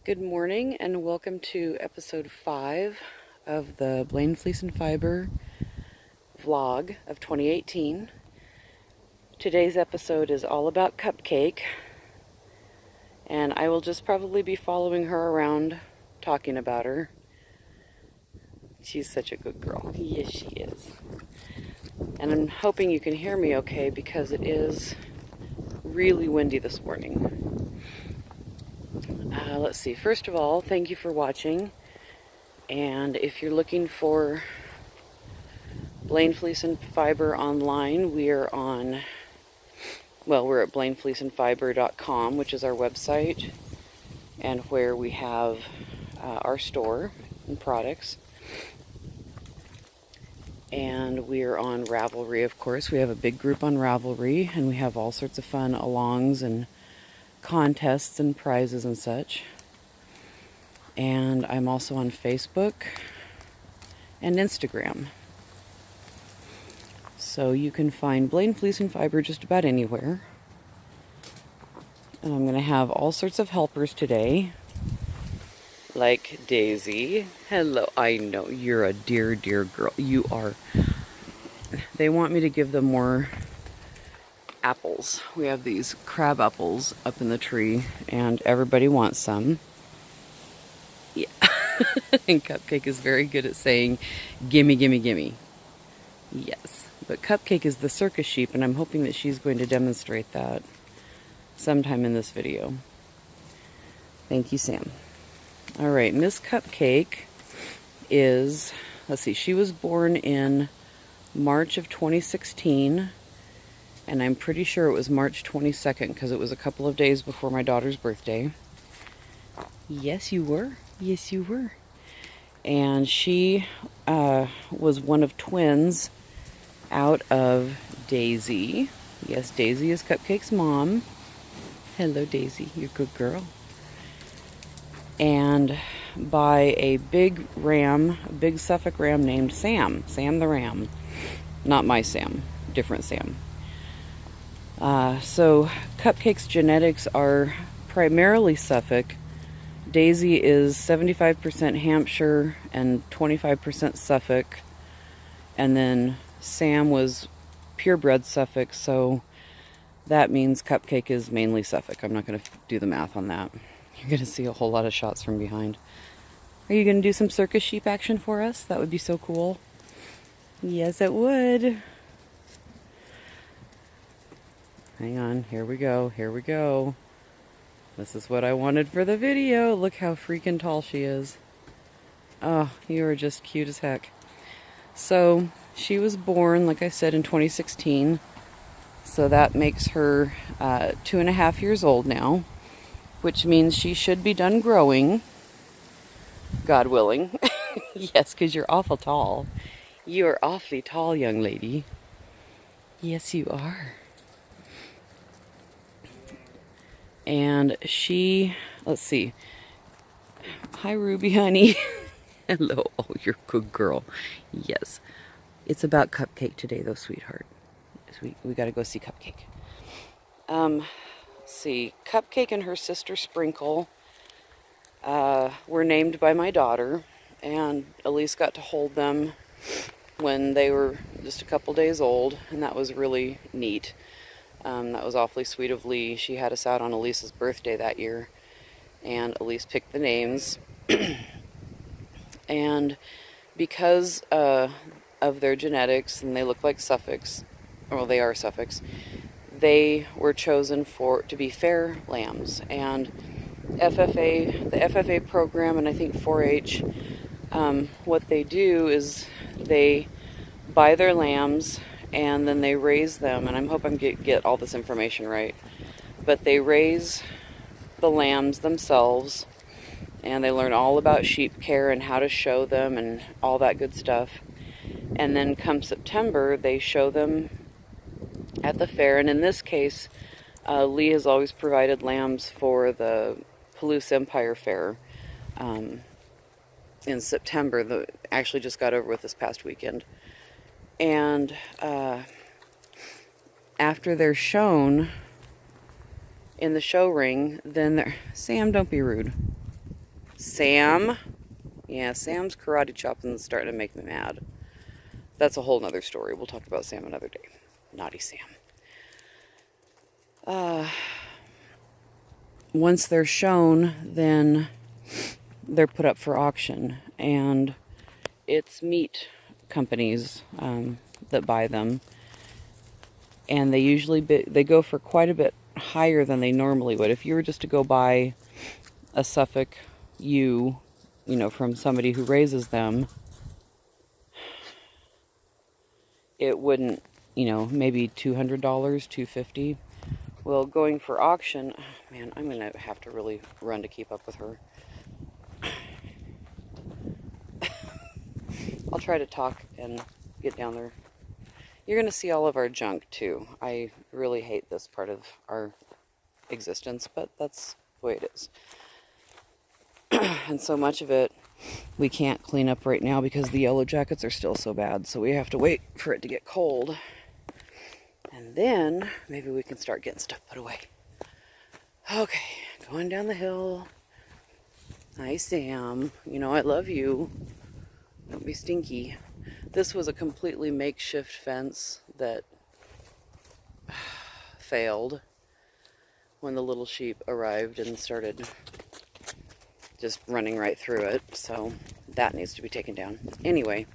Good morning and welcome to episode 5 of the Blaine Fleece and Fiber vlog of 2018. Today's episode is all about Cupcake, and I will just probably be following her around talking about her. She's such a good girl. Yes, she is. And I'm hoping you can hear me okay because it is really windy this morning. Let's see. First of all, thank you for watching. And if you're looking for Blaine Fleece and Fiber online, we're at blainefleeceandfiber.com, which is our website, and where we have our store and products. And we're on Ravelry, of course. We have a big group on Ravelry, and we have all sorts of fun alongs and contests and prizes and such. And I'm also on Facebook and Instagram. So you can find Blaine Fleece and Fiber just about anywhere. And I'm going to have all sorts of helpers today. Like Daisy. Hello. I know you're a dear, dear girl. You are. They want me to give them more apples. We have these crab apples up in the tree, and everybody wants some. Yeah. And Cupcake is very good at saying, gimme, gimme, gimme. Yes. But Cupcake is the circus sheep, and I'm hoping that she's going to demonstrate that sometime in this video. Thank you, Sam. All right, Miss Cupcake is, let's see, she was born in March of 2016, and I'm pretty sure it was March 22nd because it was a couple of days before my daughter's birthday. Yes, you were. Yes, you were. And she was one of twins out of Daisy. Yes, Daisy is Cupcake's mom. Hello, Daisy. You're a good girl. And by a big Suffolk ram named Sam. Sam the Ram. Not my Sam. Different Sam. So Cupcake's genetics are primarily Suffolk. Daisy is 75% Hampshire and 25% Suffolk. And then Sam was purebred Suffolk, so that means Cupcake is mainly Suffolk. I'm not going to do the math on that. You're going to see a whole lot of shots from behind. Are you going to do some circus sheep action for us? That would be so cool. Yes, it would. Hang on. Here we go. Here we go. This is what I wanted for the video. Look how freaking tall she is. Oh, you are just cute as heck. So, she was born, like I said, in 2016. So that makes her 2.5 years old now, which means she should be done growing, God willing. Yes, because you're awful tall. You are awfully tall, young lady. Yes, you are. And she, let's see. Hi, Ruby, honey. Hello. Oh, you're a good girl. Yes. It's about Cupcake today, though, sweetheart. We got to go see Cupcake. Let's see. Cupcake and her sister Sprinkle were named by my daughter, and Elise got to hold them when they were just a couple days old, and that was really neat. That was awfully sweet of Lee. She had us out on Elise's birthday that year, and Elise picked the names. And because of their genetics, and they look like Suffolks, well, they are Suffolks, they were chosen to be fair lambs. And the FFA program, and I think 4-H, what they do is they buy their lambs and then they raise them, and I hope I'm get all this information right, but they raise the lambs themselves, and they learn all about sheep care and how to show them and all that good stuff. And then come September, they show them at the fair, and in this case, Lee has always provided lambs for the Palouse Empire Fair in September. Actually just got over with this past weekend. And after they're shown in the show ring, then Sam, don't be rude. Sam. Yeah, Sam's karate chopping is starting to make me mad. That's a whole nother story. We'll talk about Sam another day. Naughty Sam. Once they're shown, then they're put up for auction. And it's meat companies that buy them. And they usually they go for quite a bit higher than they normally would. If you were just to go buy a Suffolk ewe, you know, from somebody who raises them, it wouldn't, you know, maybe $200, $250. Well, going for auction, oh man, I'm gonna have to really run to keep up with her. I'll try to talk and get down there. You're gonna see all of our junk too. I really hate this part of our existence, but that's the way it is. And so much of it we can't clean up right now because the yellow jackets are still so bad. So we have to wait for it to get cold. And then maybe we can start getting stuff put away. Okay, going down the hill. Hi, Sam. You know I love you. Don't be stinky. This was a completely makeshift fence that failed when the little sheep arrived and started just running right through it. So that needs to be taken down. Anyway,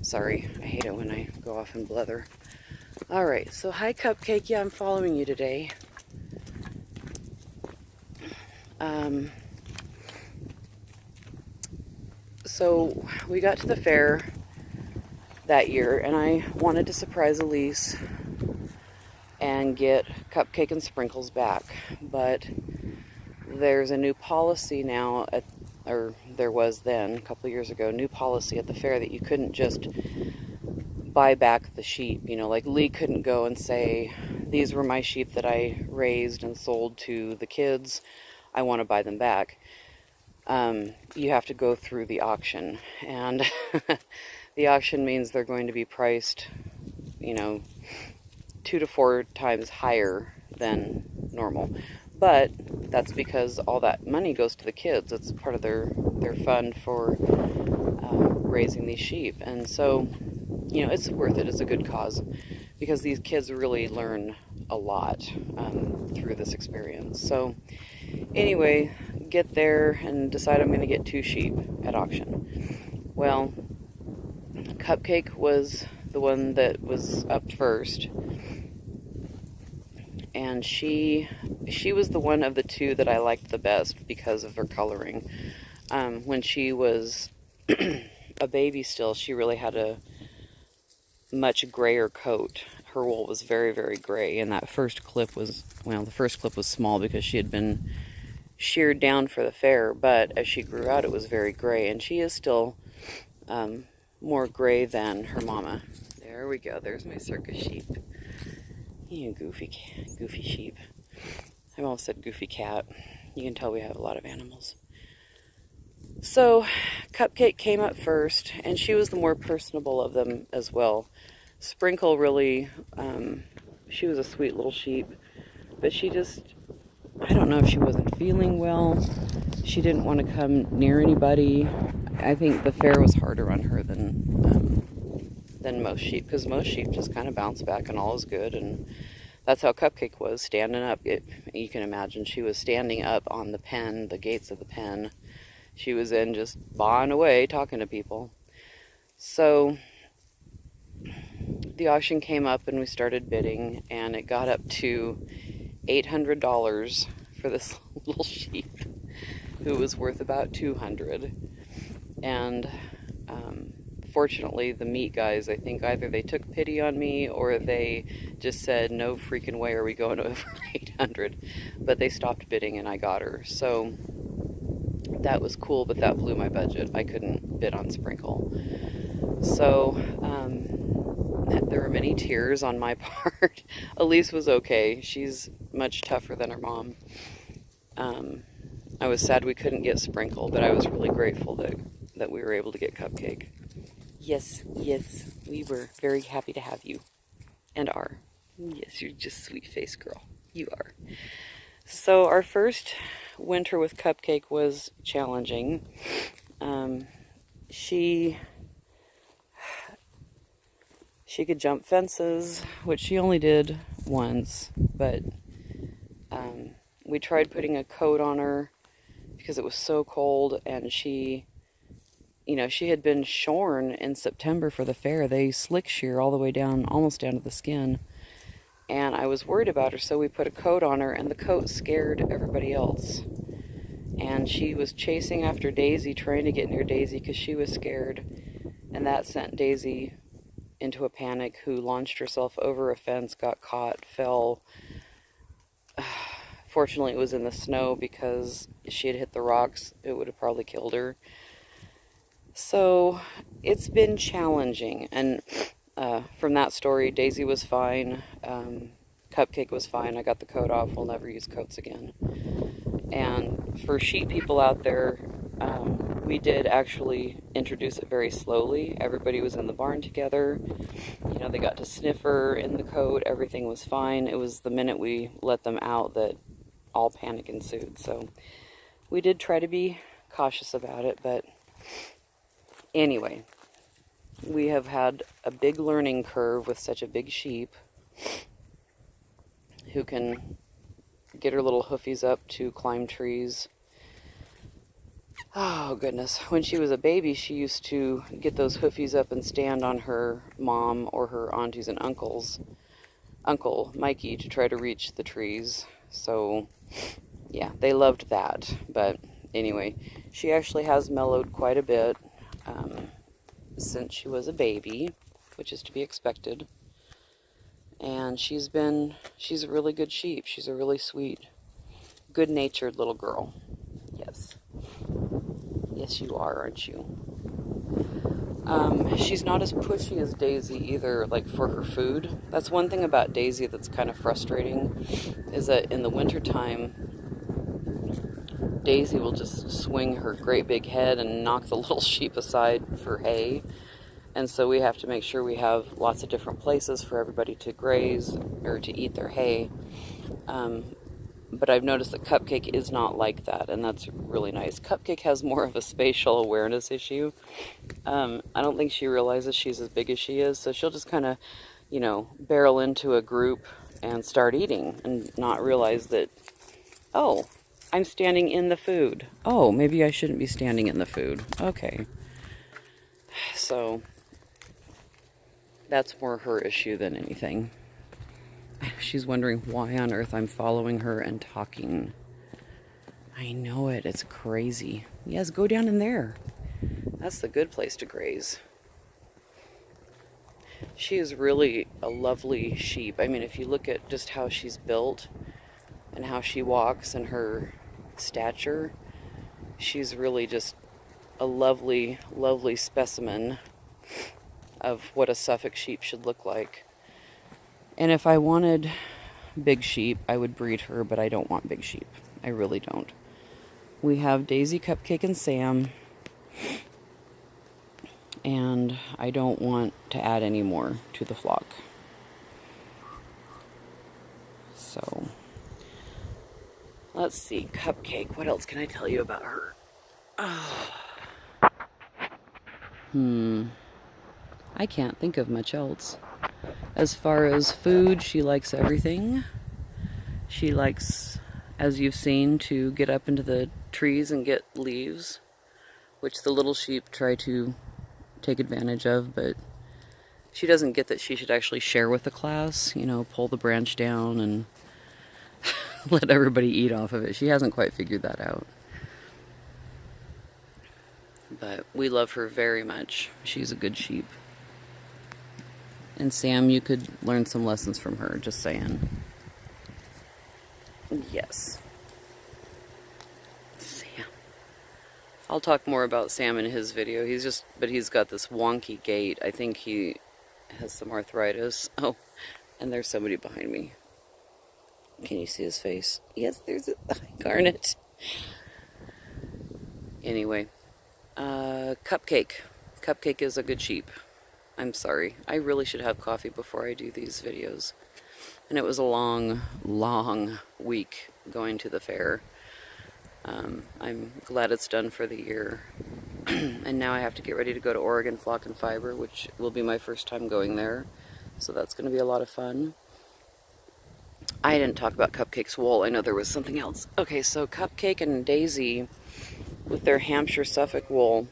sorry. I hate it when I go off and blether. Alright, so hi Cupcake. Yeah, I'm following you today. So we got to the fair that year and I wanted to surprise Elise and get Cupcake and Sprinkles back, but there's a new policy now or there was then a couple years ago, new policy at the fair that you couldn't just buy back the sheep. You know, like Lee couldn't go and say, these were my sheep that I raised and sold to the kids, I want to buy them back. You have to go through the auction, and the auction means they're going to be priced, you know, 2 to 4 times higher than normal. But that's because all that money goes to the kids. It's part of their fund for raising these sheep. And so, you know, it's worth it. It's a good cause because these kids really learn a lot through this experience. So anyway, get there and decide I'm going to get 2 sheep at auction. Well, Cupcake was the one that was up first. And she was the one of the 2 that I liked the best because of her coloring. When she was a baby still, she really had a much grayer coat. Her wool was very, very gray, and that first clip was, well, the first clip was small because she had been sheared down for the fair, but as she grew out, it was very gray, and she is still more gray than her mama. There we go. There's my circus sheep. You goofy sheep. I almost said goofy cat. You can tell we have a lot of animals. So, Cupcake came up first, and she was the more personable of them as well. Sprinkle really, she was a sweet little sheep, but she just, I don't know if she wasn't feeling well. She didn't want to come near anybody. I think the fair was harder on her than most sheep, because most sheep just kind of bounce back and all is good, and that's how Cupcake was, standing up. You can imagine she was standing up on the pen, the gates of the pen. She was in just bawing away, talking to people. So the auction came up and we started bidding, and it got up to $800 for this little sheep who was worth about $200. And fortunately, the meat guys, I think either they took pity on me or they just said, no freaking way are we going over 800. But they stopped bidding and I got her. So that was cool, but that blew my budget. I couldn't bid on Sprinkle. So there were many tears on my part. Elise was okay. She's much tougher than her mom. I was sad we couldn't get Sprinkle, but I was really grateful that we were able to get Cupcake. Yes, we were very happy to have you. And are. Yes, you're just sweet face girl. You are. So our first winter with Cupcake was challenging. She could jump fences, which she only did once, but we tried putting a coat on her because it was so cold, and she had been shorn in September for the fair. They slick shear all the way down, almost down to the skin. And I was worried about her, so we put a coat on her, and the coat scared everybody else. And she was chasing after Daisy, trying to get near Daisy because she was scared. And that sent Daisy into a panic, who launched herself over a fence, got caught, fell. Fortunately, it was in the snow, because if she had hit the rocks, it would have probably killed her. So it's been challenging. And from that story, Daisy was fine. Cupcake was fine. I got the coat off. We'll never use coats again. And for sheep people out there, we did actually introduce it very slowly. Everybody was in the barn together. They got to sniff her in the coat. Everything was fine. It was the minute we let them out that all panic ensued. So we did try to be cautious about it. But anyway, we have had a big learning curve with such a big sheep who can get her little hoofies up to climb trees. Oh, goodness. When she was a baby, she used to get those hoofies up and stand on her mom or her aunties and uncles, Uncle Mikey, to try to reach the trees. So, yeah, they loved that. But anyway, she actually has mellowed quite a bit since she was a baby, which is to be expected. And she's a really good sheep. She's a really sweet, good-natured little girl. Yes. Yes, you are, aren't you? She's not as pushy as Daisy either, like for her food. That's one thing about Daisy that's kind of frustrating, is that in the wintertime, Daisy will just swing her great big head and knock the little sheep aside for hay. And so we have to make sure we have lots of different places for everybody to graze or to eat their hay. But I've noticed that Cupcake is not like that, and that's really nice. Cupcake has more of a spatial awareness issue. I don't think she realizes she's as big as she is, so she'll just kind of, barrel into a group and start eating and not realize that, oh, I'm standing in the food. Oh, maybe I shouldn't be standing in the food. Okay. So that's more her issue than anything. She's wondering why on earth I'm following her and talking. I know it. It's crazy. Yes, go down in there. That's the good place to graze. She is really a lovely sheep. I mean, if you look at just how she's built and how she walks and her stature, she's really just a lovely, lovely specimen of what a Suffolk sheep should look like. And if I wanted big sheep, I would breed her, but I don't want big sheep. I really don't. We have Daisy, Cupcake, and Sam, and I don't want to add any more to the flock. So, let's see, Cupcake. What else can I tell you about her? I can't think of much else. As far as food, she likes everything. She likes, as you've seen, to get up into the trees and get leaves, which the little sheep try to take advantage of, but she doesn't get that she should actually share with the class, pull the branch down and let everybody eat off of it. She hasn't quite figured that out. But we love her very much. She's a good sheep. And Sam, you could learn some lessons from her, just saying. Yes. Sam. I'll talk more about Sam in his video. But he's got this wonky gait. I think he has some arthritis. Oh, and there's somebody behind me. Can you see his face? Yes, there's a Garnet. Anyway, Cupcake. Cupcake is a good sheep. I'm sorry. I really should have coffee before I do these videos. And it was a long, long week going to the fair. I'm glad it's done for the year. And now I have to get ready to go to Oregon Flock and Fiber, which will be my first time going there. So that's going to be a lot of fun. I didn't talk about Cupcake's wool. I know there was something else. Okay, so Cupcake and Daisy with their Hampshire Suffolk wool,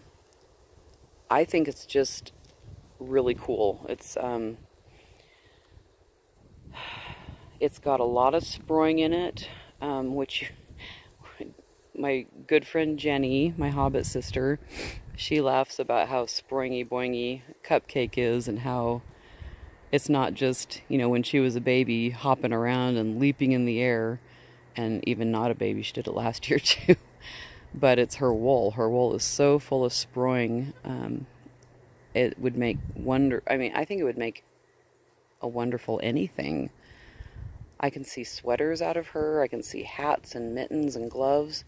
I think it's just really cool. It's got a lot of sproing in it, which my good friend Jenny, my Hobbit sister, she laughs about how sproingy boingy Cupcake is, and how it's not just, when she was a baby hopping around and leaping in the air, and even not a baby, she did it last year too. But it's her wool. Her wool is so full of sproing. It would make I think it would make a wonderful anything. I can see sweaters out of her. I can see hats and mittens and gloves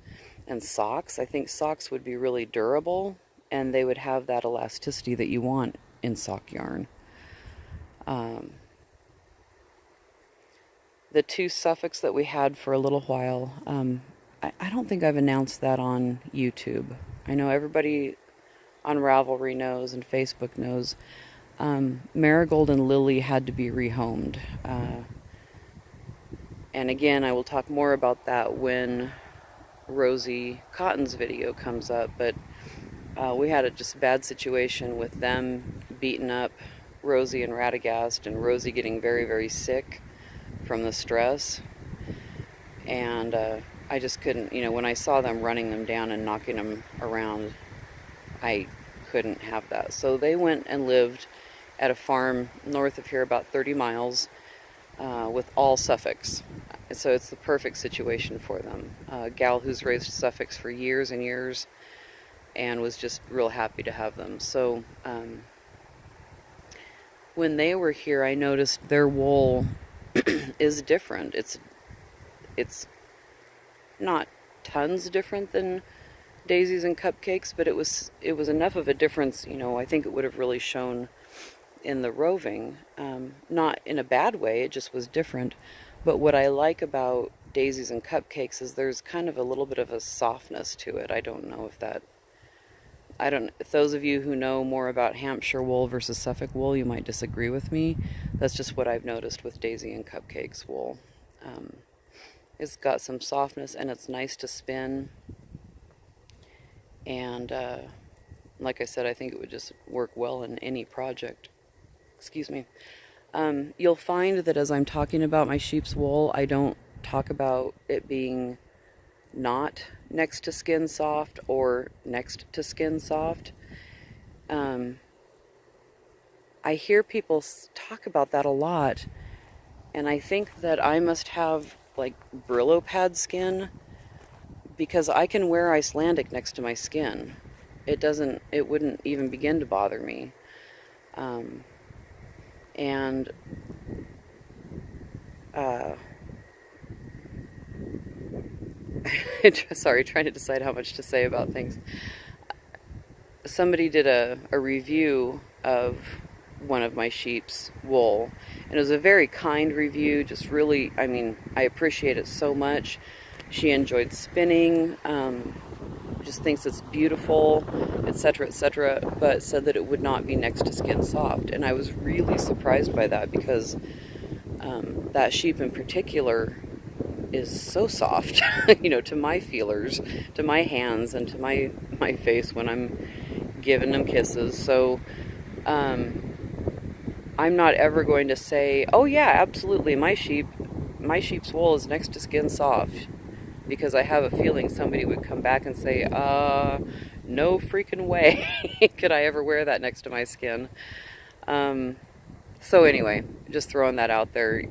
and socks. I think socks would be really durable, and they would have that elasticity that you want in sock yarn. The two Suffolks that we had for a little while, I don't think I've announced that on YouTube. I know everybody on Ravelry knows and Facebook knows. Marigold and Lily had to be rehomed. And again, I will talk more about that when Rosie Cotton's video comes up, but we had a just bad situation with them beating up Rosie and Radagast, and Rosie getting very, very sick from the stress. And I just couldn't, when I saw them running them down and knocking them around, I couldn't have that. So they went and lived at a farm north of here, about 30 miles, with all Suffolks. So it's the perfect situation for them. A gal who's raised Suffolks for years and years, and was just real happy to have them. So when they were here, I noticed their wool is different. It's not tons different than Daisy's and Cupcakes, but it was enough of a difference. I think it would have really shown in the roving, not in a bad way. It just was different. But what I like about Daisy's and Cupcakes is there's kind of a little bit of a softness to it. I don't know if those of you who know more about Hampshire wool versus Suffolk wool, you might disagree with me. That's just what I've noticed with Daisy and Cupcakes wool. It's got some softness, and it's nice to spin. And like I said, I think it would just work well in any project. Excuse me. You'll find that as I'm talking about my sheep's wool, I don't talk about it being not next to skin soft or next to skin soft. I hear people talk about that a lot, and I think that I must have like Brillo pad skin, because I can wear Icelandic next to my skin. It wouldn't even begin to bother me. And sorry, trying to decide how much to say about things. Somebody did a review of one of my sheep's wool, and it was a very kind review, just really, I appreciate it so much. She enjoyed spinning, just thinks it's beautiful, etc., but said that it would not be next to skin soft. And I was really surprised by that, because that sheep in particular is so soft, to my feelers, to my hands, and to my face when I'm giving them kisses. So I'm not ever going to say, oh yeah, absolutely, my sheep's wool is next to skin soft, because I have a feeling somebody would come back and say, no freaking way could I ever wear that next to my skin. So anyway, just throwing that out there.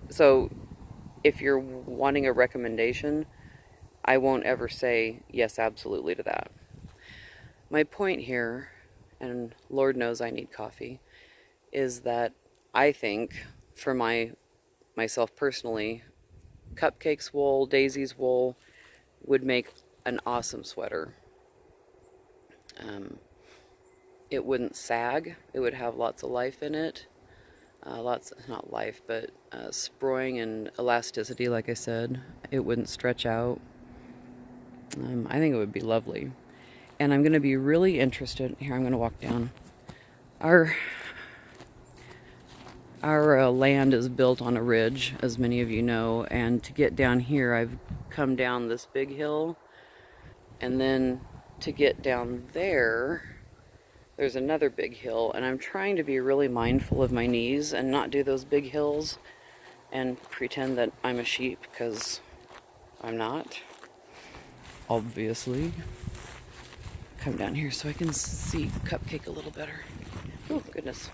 So if you're wanting a recommendation, I won't ever say yes, absolutely to that. My point here, and Lord knows I need coffee, is that I think, for myself personally, Cupcake's wool, Daisy's wool would make an awesome sweater. It wouldn't sag. It would have lots of life in it. Not life, but sproing and elasticity, like I said. It wouldn't stretch out. I think it would be lovely. And I'm going to be really interested. Here, I'm going to walk down. Our land is built on a ridge, as many of you know, and to get down here, I've come down this big hill, and then to get down there, there's another big hill, and I'm trying to be really mindful of my knees and not do those big hills and pretend that I'm a sheep, because I'm not, obviously. Come down here so I can see Cupcake a little better. Oh, goodness.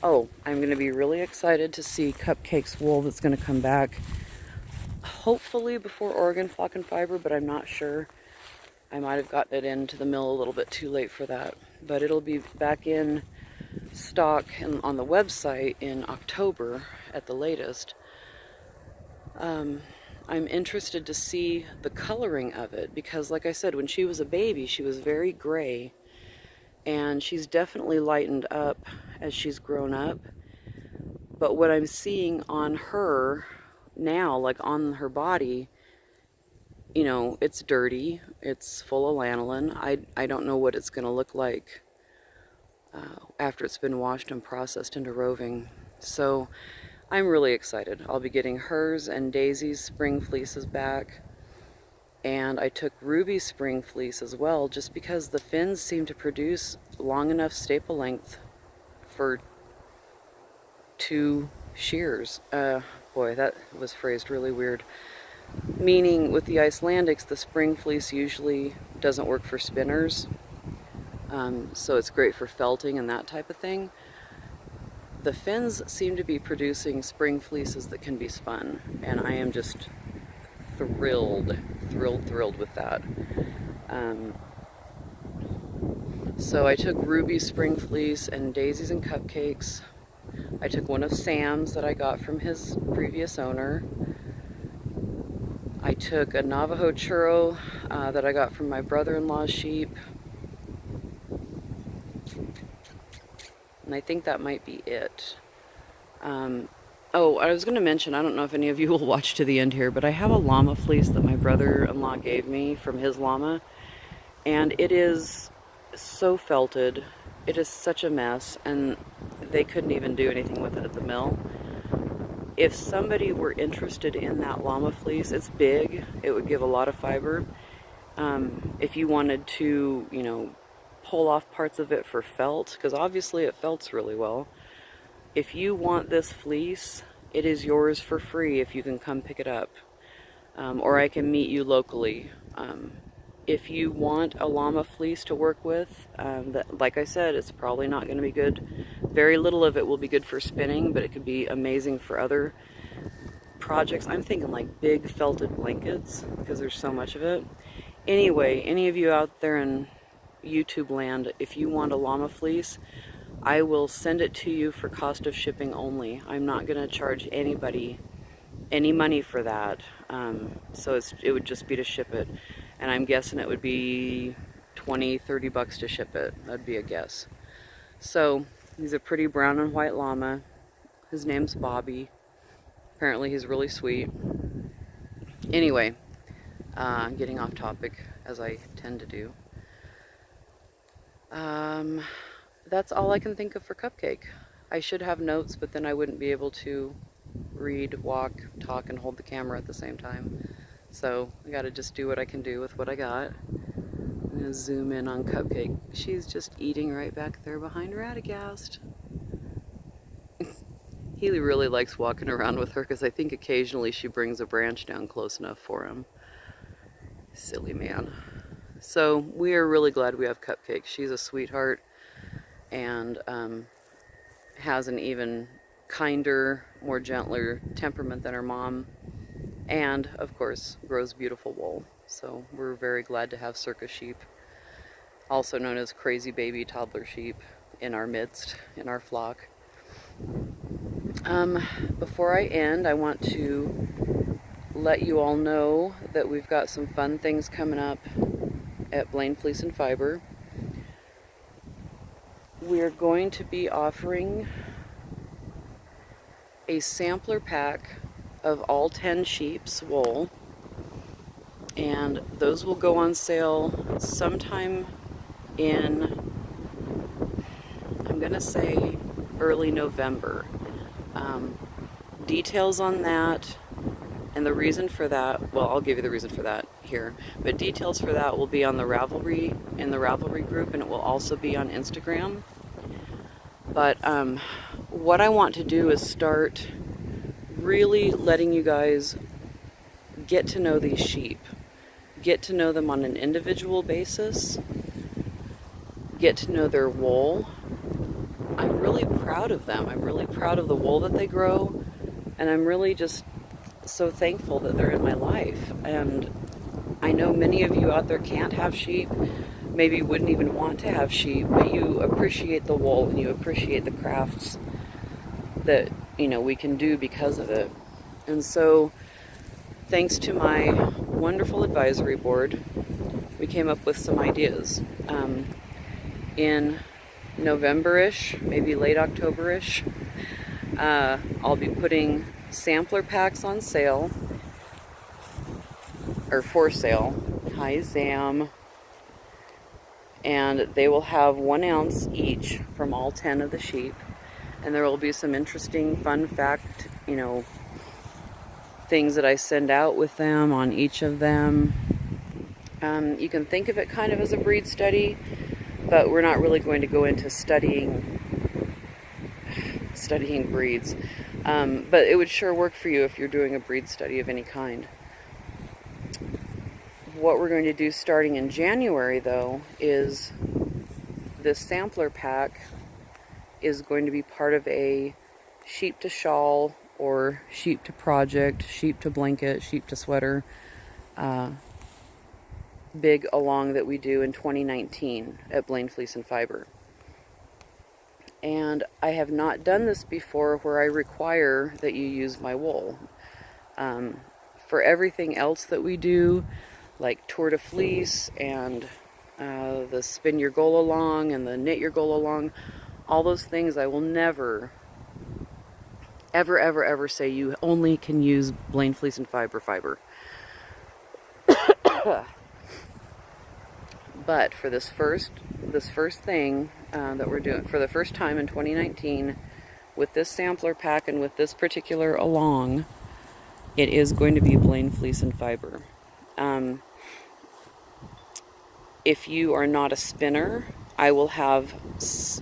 Oh, I'm going to be really excited to see Cupcake's wool that's going to come back, hopefully before Oregon Flock and Fiber, but I'm not sure. I might have gotten it into the mill a little bit too late for that, but it'll be back in stock and on the website in October at the latest. I'm interested to see the coloring of it because, like I said, when she was a baby, she was very gray, and she's definitely lightened up as she's grown up. But what I'm seeing on her now, like on her body, you know, it's dirty, it's full of lanolin. I don't know what it's going to look like after it's been washed and processed into roving. So I'm really excited. I'll be getting hers and Daisy's spring fleeces back. And I took Ruby's spring fleece as well, just because the fins seem to produce long enough staple length for 2 shears. Boy, that was phrased really weird. Meaning with the Icelandics, the spring fleece usually doesn't work for spinners. So it's great for felting and that type of thing. The fins seem to be producing spring fleeces that can be spun, and I am just thrilled with that. So I took Ruby's spring fleece and Daisy's and Cupcakes. I took one of Sam's that I got from his previous owner. I took a Navajo churro that I got from my brother-in-law's sheep. And I think that might be it. Oh, I was going to mention, I don't know if any of you will watch to the end here, but I have a llama fleece that my brother-in-law gave me from his llama. And it is so felted. It is such a mess, and they couldn't even do anything with it at the mill. If somebody were interested in that llama fleece, it's big. It would give a lot of fiber. If you wanted to, you know, pull off parts of it for felt, because obviously it felts really well. If you want this fleece, it is yours for free if you can come pick it up. Or I can meet you locally. If you want a llama fleece to work with, like I said, it's probably not going to be good. Very little of it will be good for spinning, but it could be amazing for other projects. I'm thinking like big felted blankets, because there's so much of it. Anyway, any of you out there in YouTube land, if you want a llama fleece, I will send it to you for cost of shipping only. I'm not going to charge anybody any money for that. So it would just be to ship it. And I'm guessing it would be 20, 30 bucks to ship it. That'd be a guess. So he's a pretty brown and white llama. His name's Bobby. Apparently he's really sweet. Anyway, getting off topic as I tend to do. That's all I can think of for Cupcake. I should have notes, but then I wouldn't be able to read, walk, talk, and hold the camera at the same time. So I gotta just do what I can do with what I got. I'm gonna zoom in on Cupcake. She's just eating right back there behind Radagast. He really likes walking around with her because I think occasionally she brings a branch down close enough for him. Silly man. So we are really glad we have Cupcake. She's a sweetheart and has an even kinder, more gentler temperament than her mom, and of course grows beautiful wool. So we're very glad to have circus sheep, also known as crazy baby toddler sheep, in our midst, in our flock. Before I end, I want to let you all know that we've got some fun things coming up at Blaine Fleece and Fiber. We're going to be offering a sampler pack of all 10 sheep's wool, and those will go on sale sometime in, I'm gonna say, early November. Details on that and the reason for that, well, I'll give you the reason for that here, but details for that will be on the Ravelry, in the Ravelry group, and it will also be on Instagram. But what I want to do is start really letting you guys get to know these sheep, get to know them on an individual basis, get to know their wool. I'm really proud of them. I'm really proud of the wool that they grow, and I'm really just so thankful that they're in my life. And I know many of you out there can't have sheep, maybe wouldn't even want to have sheep, but you appreciate the wool and you appreciate the crafts that, you know, we can do because of it. And so, thanks to my wonderful advisory board, we came up with some ideas. In November-ish, maybe late October-ish, I'll be putting sampler packs on sale, or for sale. Hi, Zam. And they will have 1 ounce each from all 10 of the sheep. And there will be some interesting fun fact, you know, things that I send out with them on each of them. You can think of it kind of as a breed study, but we're not really going to go into studying breeds. But it would sure work for you if you're doing a breed study of any kind. What we're going to do starting in January, though, is this sampler pack is going to be part of a sheep to shawl or sheep to project, sheep to blanket, sheep to sweater big along that we do in 2019 at Blaine Fleece and Fiber. And I have not done this before where I require that you use my wool. For everything else that we do, like Tour de Fleece and the Spin Your Goal Along and the Knit Your Goal Along, all those things, I will never, ever, ever, ever say you only can use Blaine Fleece and Fiber. But for this first thing that we're doing for the first time in 2019, with this sampler pack and with this particular along, it is going to be Blaine Fleece and Fiber. If you are not a spinner, I will have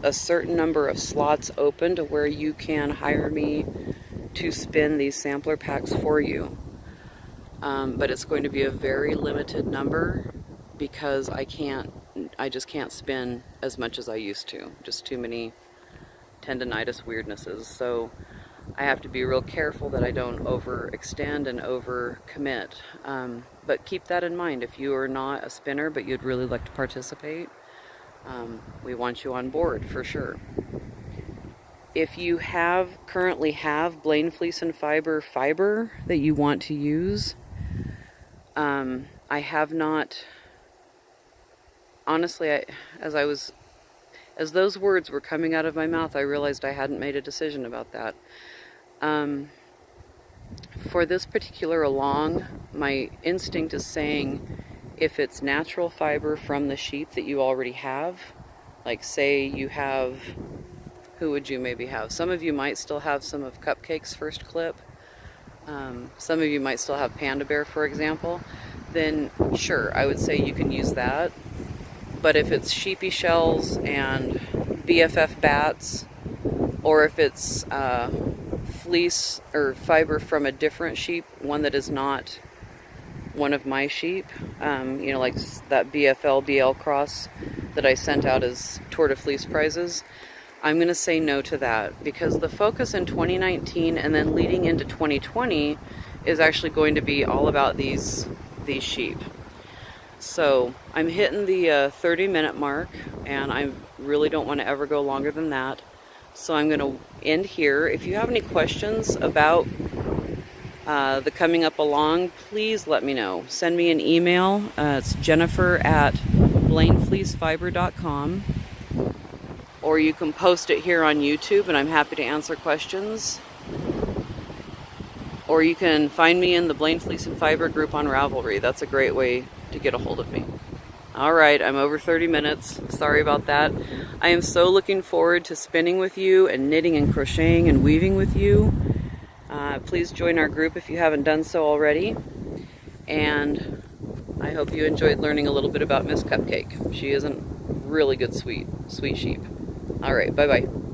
a certain number of slots open to where you can hire me to spin these sampler packs for you. But it's going to be a very limited number because I just can't spin as much as I used to. Just too many tendonitis weirdnesses. So I have to be real careful that I don't overextend and overcommit. But keep that in mind. If you are not a spinner but you'd really like to participate, we want you on board for sure. If you currently have Blaine Fleece and Fiber that you want to use, I have not, honestly, as those words were coming out of my mouth, I realized I hadn't made a decision about that. For this particular along, my instinct is saying if it's natural fiber from the sheep that you already have, like say you have, who would you maybe have? Some of you might still have some of Cupcake's first clip. Some of you might still have Panda Bear, for example. Then sure, I would say you can use that. But if it's sheepy shells and BFF bats, or if it's fleece or fiber from a different sheep, one that is not one of my sheep, you know, like that BL cross that I sent out as Tour de Fleece prizes, I'm going to say no to that, because the focus in 2019 and then leading into 2020 is actually going to be all about these sheep. So I'm hitting the 30-minute mark, and I really don't want to ever go longer than that. So I'm going to end here. If you have any questions about the coming up along, please let me know. Send me an email. It's jennifer@blainefleecefiber.com. Or you can post it here on YouTube, and I'm happy to answer questions. Or you can find me in the Blaine Fleece and Fiber group on Ravelry. That's a great way to get a hold of me. All right, I'm over 30 minutes. Sorry about that. I am so looking forward to spinning with you and knitting and crocheting and weaving with you. Please join our group if you haven't done so already. And I hope you enjoyed learning a little bit about Miss Cupcake. She is a really good sweet sheep. All right, bye-bye.